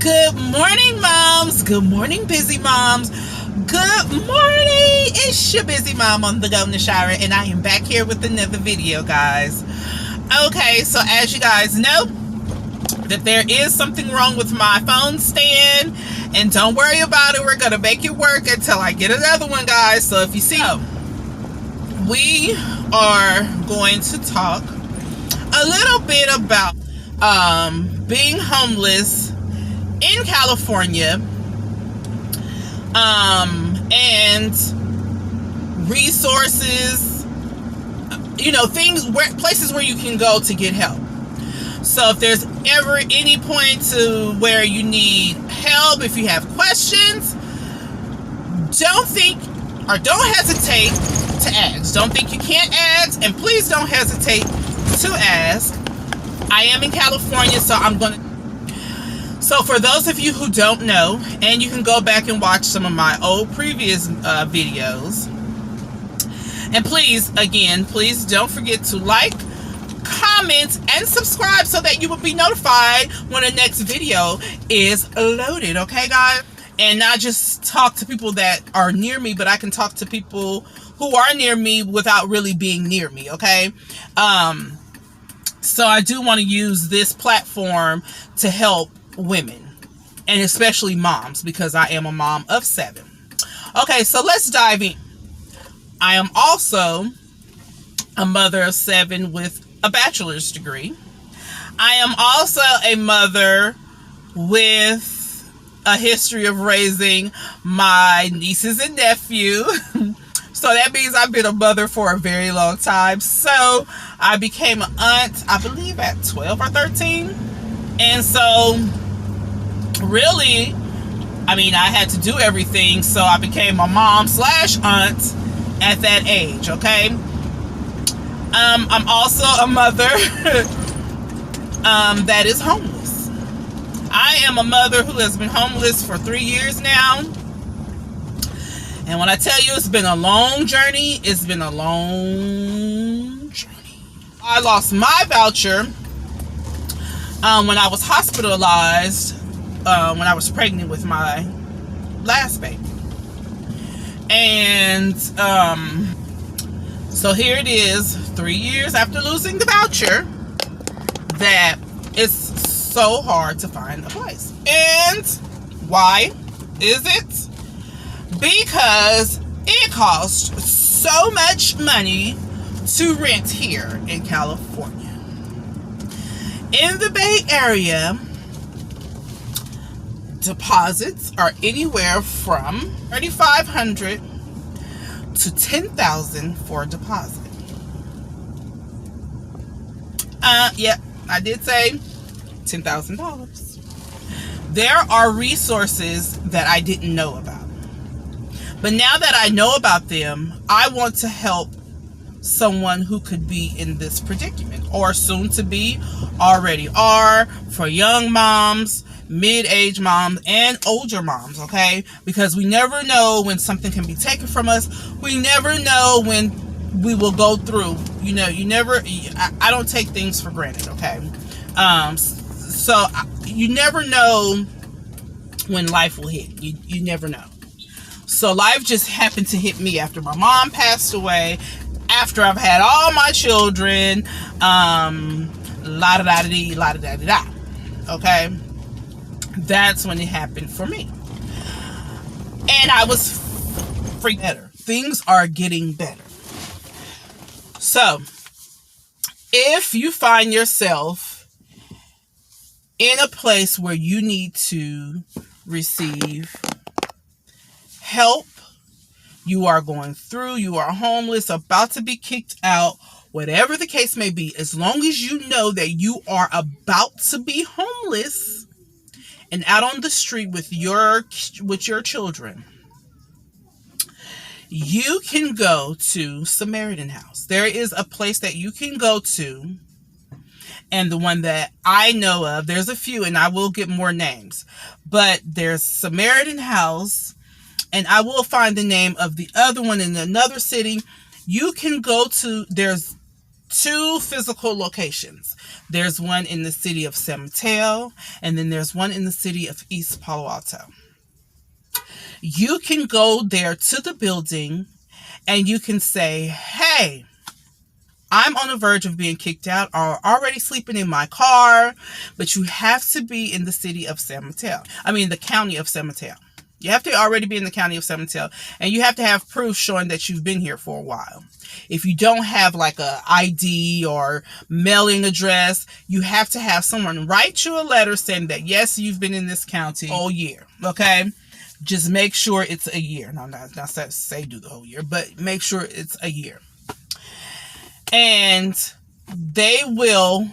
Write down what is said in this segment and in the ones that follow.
Good morning, moms. Good morning, busy moms. Good morning. It's your busy mom on the go, Nashira, and I am back here with another video, guys. Okay, so as you guys know, that there is something wrong with my phone stand, and don't worry about it. We're gonna make it work until I get another one, guys. So if you see, we are going to talk a little bit about being homeless in California, and resources, things, places where you can go to get help. So if there's ever any point to where you need help, if you have questions, don't hesitate to ask. Don't think you can't ask, and please don't hesitate to ask. I am in California, so for those of you who don't know, and you can go back and watch some of my old previous videos, and please don't forget to like, comment, and subscribe so that you will be notified when the next video is loaded, okay, guys? And not just talk to people that are near me, but I can talk to people who are near me without really being near me, okay? So I do want to use this platform to help women, and especially moms, because I am a mom of 7. Okay, so let's dive in. I am also a mother of 7 with a bachelor's degree. I am also a mother with a history of raising my nieces and nephew. So that means I've been a mother for a very long time. So I became an aunt, I believe, at 12 or 13. And so really, I had to do everything. So I became a mom / aunt at that age, okay? I'm also a mother that is homeless. I am a mother who has been homeless for 3 years now. And when I tell you it's been a long journey, it's been a long journey. I lost my voucher when I was hospitalized, when I was pregnant with my last baby. And so here it is, 3 years after losing the voucher, that it's so hard to find a place. And why is it? Because it costs so much money to rent here in California. In the Bay Area, deposits are anywhere from $3,500 to $10,000 for a deposit. Yep, I did say $10,000. There are resources that I didn't know about. But now that I know about them, I want to help someone who could be in this predicament, or soon to be, already are, for young moms, mid-age moms, and older moms, okay? Because we never know when something can be taken from us. We never know when we will go through. I don't take things for granted, okay? So you never know when life will hit. You never know. So life just happened to hit me after my mom passed away, after I've had all my children, la-da-da-da-dee, la-da-da-da-da, okay? That's when it happened for me. And I was freaking better. Things are getting better. So, if you find yourself in a place where you need to receive help, you are going through, you are homeless, about to be kicked out, whatever the case may be, as long as you know that you are about to be homeless and out on the street with your children, you can go to Samaritan House. There is a place that you can go to, and the one that I know of, there's a few, and I will get more names, but there's Samaritan House, and I will find the name of the other one in another city. You can go to, there's 2 physical locations. There's one in the city of San Mateo, and then there's one in the city of East Palo Alto. You can go there to the building and you can say, hey, I'm on the verge of being kicked out or already sleeping in my car, but you have to be in the city of San Mateo. The county of San Mateo. You have to already be in the county of San Mateo, and you have to have proof showing that you've been here for a while. If you don't have like a ID or mailing address, you have to have someone write you a letter saying that, yes, you've been in this county all year. Okay? Just make sure it's a year. No, not say do the whole year, but make sure it's a year. And they will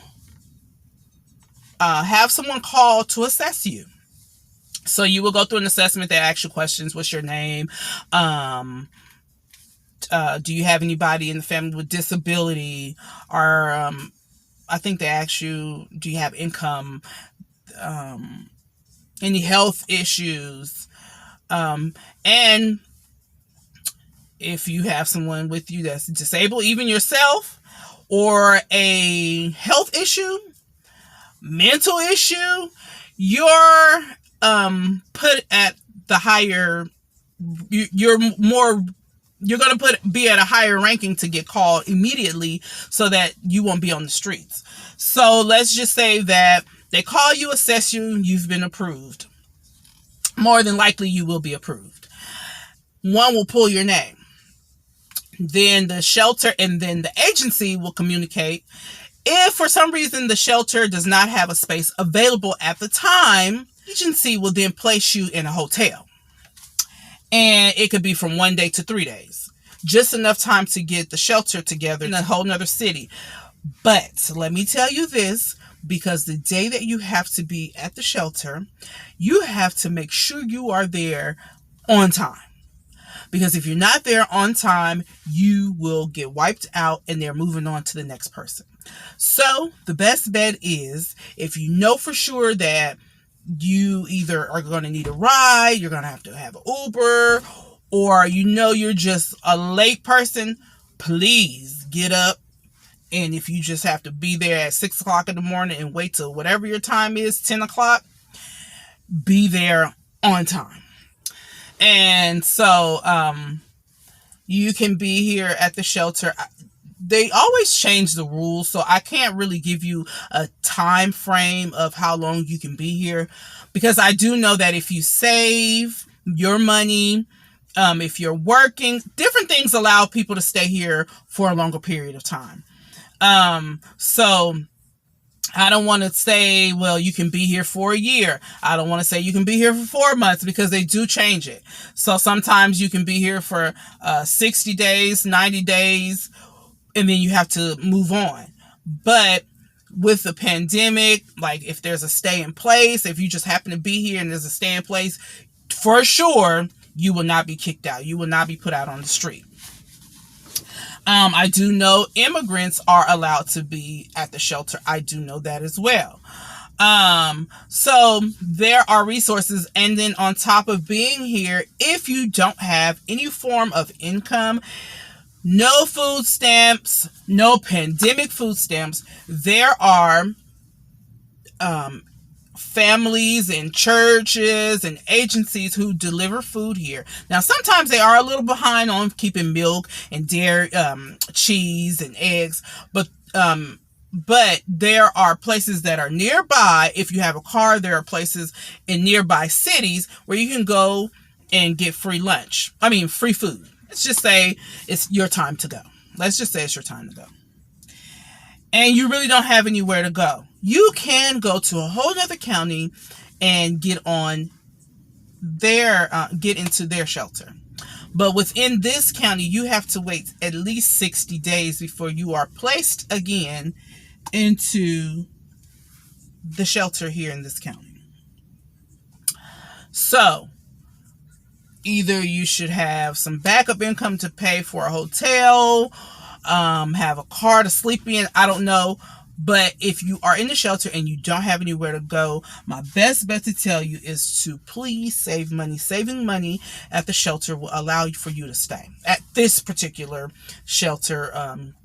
have someone call to assess you. So you will go through an assessment. They ask you questions. What's your name? Do you have anybody in the family with disability? Or I think they ask you, do you have income? Any health issues? And if you have someone with you that's disabled, even yourself, or a health issue, mental issue, you're put at the higher, you're going to be at a higher ranking to get called immediately so that you won't be on the streets. So let's just say that they call you, assess you, you've been approved. More than likely you will be approved. One will pull your name. Then the shelter and then the agency will communicate. If for some reason the shelter does not have a space available at the time, the agency will then place you in a hotel. And it could be from 1 day to 3 days. Just enough time to get the shelter together in a whole nother city. But let me tell you this, because the day that you have to be at the shelter, you have to make sure you are there on time. Because if you're not there on time, you will get wiped out and they're moving on to the next person. So the best bet is, if you know for sure that you either are going to need a ride, you're going to have an Uber, or you're just a late person, please get up. And if you just have to be there at 6 o'clock in the morning and wait till whatever your time is, 10 o'clock, be there on time. And so you can be here at the shelter. They always change the rules, so I can't really give you a time frame of how long you can be here, because I do know that if you save your money, if you're working, different things allow people to stay here for a longer period of time. So I don't want to say, well, you can be here for a year. I don't want to say you can be here for 4 months, because they do change it. So sometimes you can be here for 60 days, 90 days, and then you have to move on. But with the pandemic, like if there's a stay in place, if you just happen to be here and there's a stay in place, for sure, you will not be kicked out. You will not be put out on the street. I do know immigrants are allowed to be at the shelter. I do know that as well. So there are resources. And then on top of being here, if you don't have any form of income, no food stamps, no pandemic food stamps, there are families and churches and agencies who deliver food here. Now, sometimes they are a little behind on keeping milk and dairy, cheese and eggs, but there are places that are nearby. If you have a car, there are places in nearby cities where you can go and get free food. Let's just say it's your time to go. Let's just say it's your time to go. And you really don't have anywhere to go. You can go to a whole other county and get into their shelter. But within this county, you have to wait at least 60 days before you are placed again into the shelter here in this county. So either you should have some backup income to pay for a hotel, have a car to sleep in. I don't know. But if you are in the shelter and you don't have anywhere to go, my best bet to tell you is to please save money. Saving money at the shelter will allow for you to stay. At this particular shelter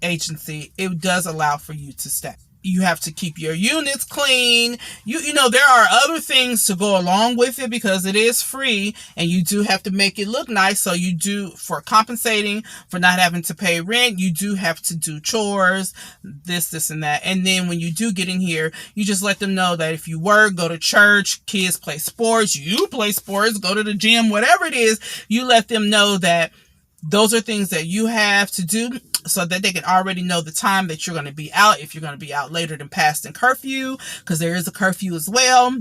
agency, it does allow for you to stay. You have to keep your units clean. You know, there are other things to go along with it because it is free and you do have to make it look nice. So you do, for compensating for not having to pay rent, you do have to do chores, this and that. And then when you do get in here, you just let them know that if you work, go to church, kids play sports, you play sports, go to the gym, whatever it is, you let them know that those are things that you have to do so that they can already know the time that you're going to be out, if you're going to be out later than past in curfew, because there is a curfew as well.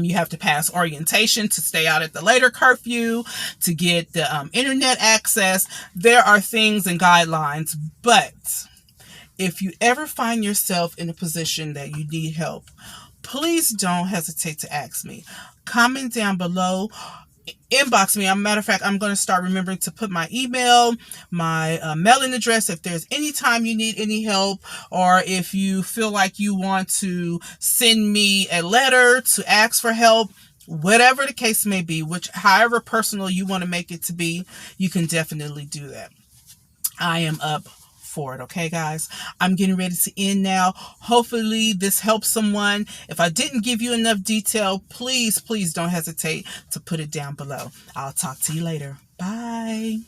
You have to pass orientation to stay out at the later curfew, to get the internet access. There are things and guidelines, but if you ever find yourself in a position that you need help, please don't hesitate to ask me. Comment down below. Inbox me. As a matter of fact, I'm going to start remembering to put my email, my mailing address if there's any time you need any help, or if you feel like you want to send me a letter to ask for help, whatever the case may be, however personal you want to make it to be, you can definitely do that. I am up for it. Okay, guys, I'm getting ready to end now. Hopefully this helps someone. If I didn't give you enough detail, please don't hesitate to put it down below. I'll talk to you later. Bye.